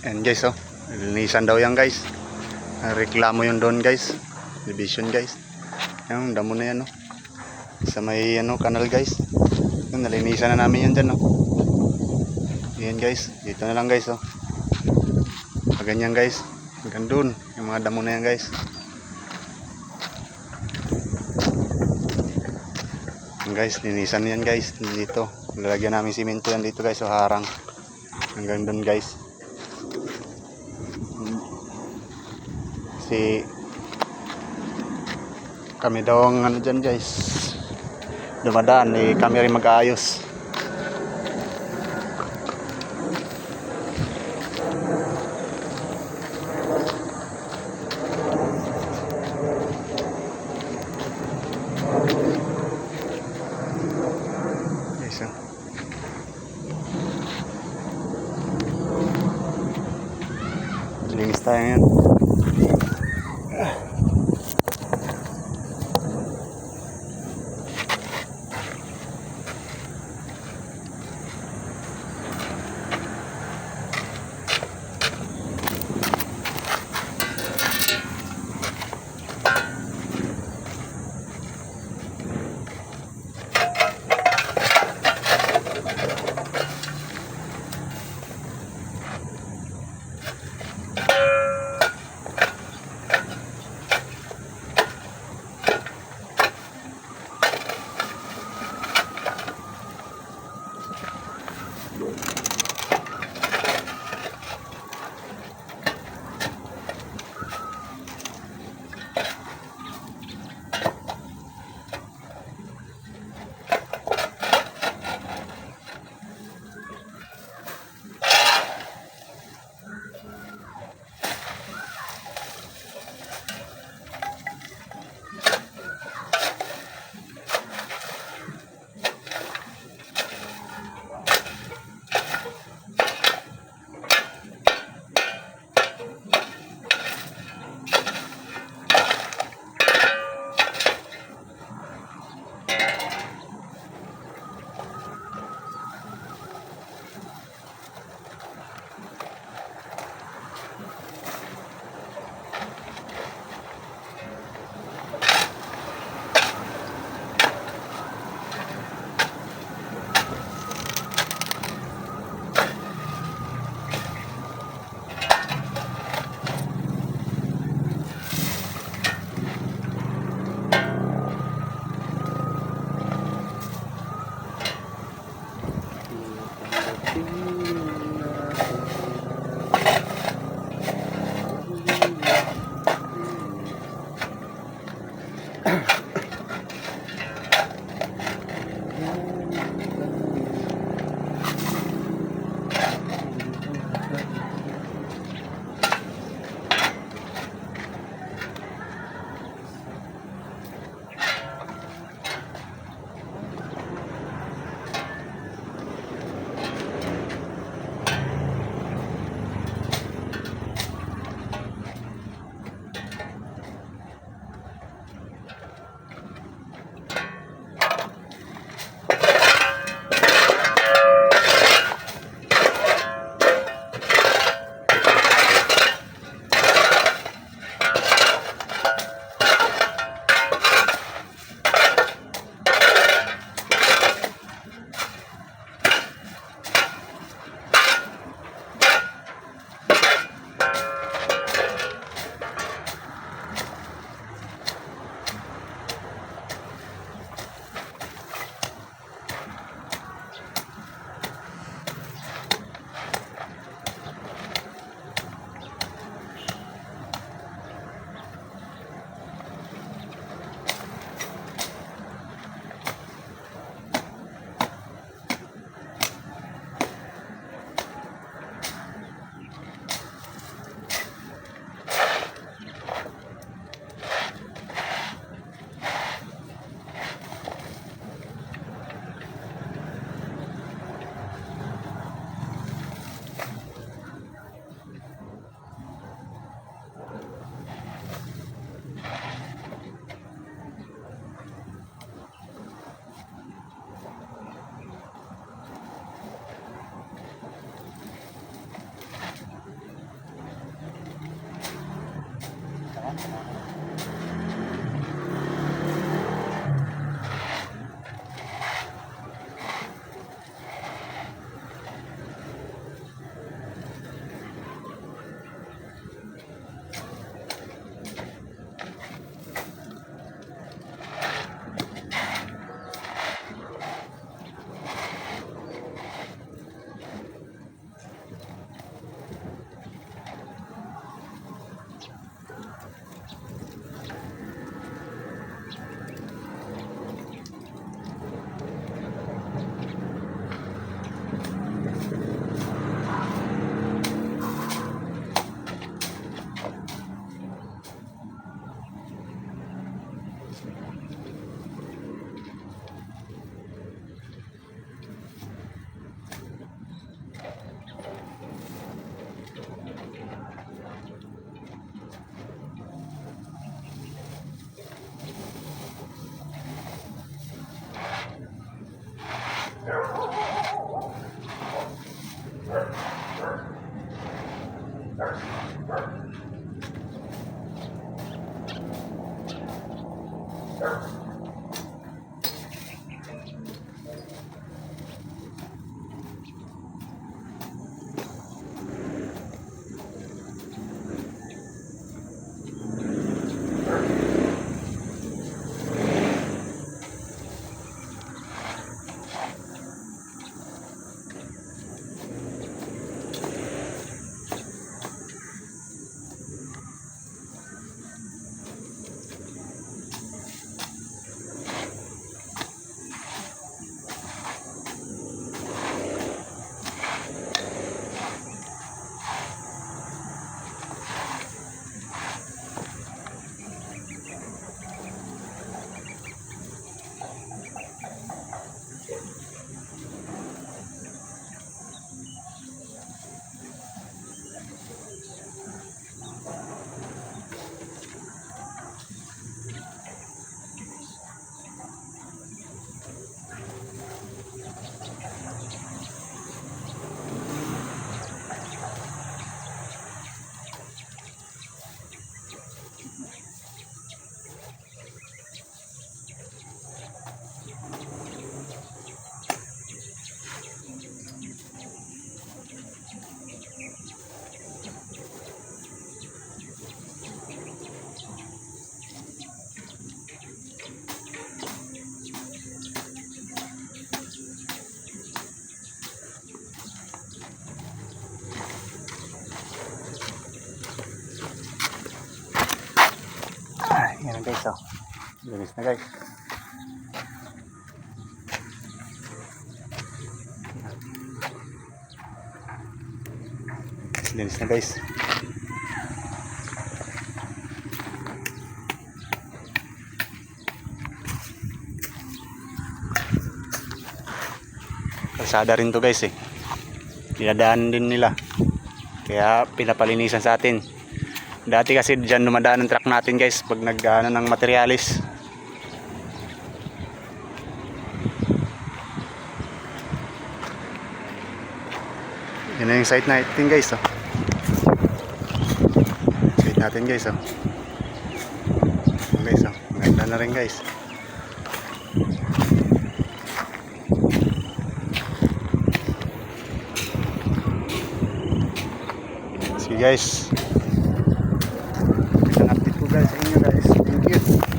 And guys, oh, linisan daw yan guys. Reklamo yun doon guys. Division guys. Yung damo na yan, oh. Sa may kanal guys. Yung nalinisan na namin yan dyan, oh. Yan guys. Dito na lang guys, oh. Ganyan guys. Hanggang doon. Yung mga damo na yan guys. Yan guys, linisan yan guys. Dito. Lalagyan namin simento yan dito guys. So harang. Hanggang doon guys. Kasi kami daw ang dyan guys, dumadaan kami rin mag-aayos. Guys, linis tayo ngayon. Yan na guys, oh. Linis na guys. Linis na guys. Kalsada rin to guys eh. Dinadaan din nila. Kaya pinapalinisan sa atin. Dati kasi dyan dumadaan ang truck natin guys pag nagdaan ng materialis. Yan na yung site natin guys, oh. Site natin guys, oh. Guys, oh. Maganda na rin guys. See guys. Isang update ko guys sa inyo guys. Thank you.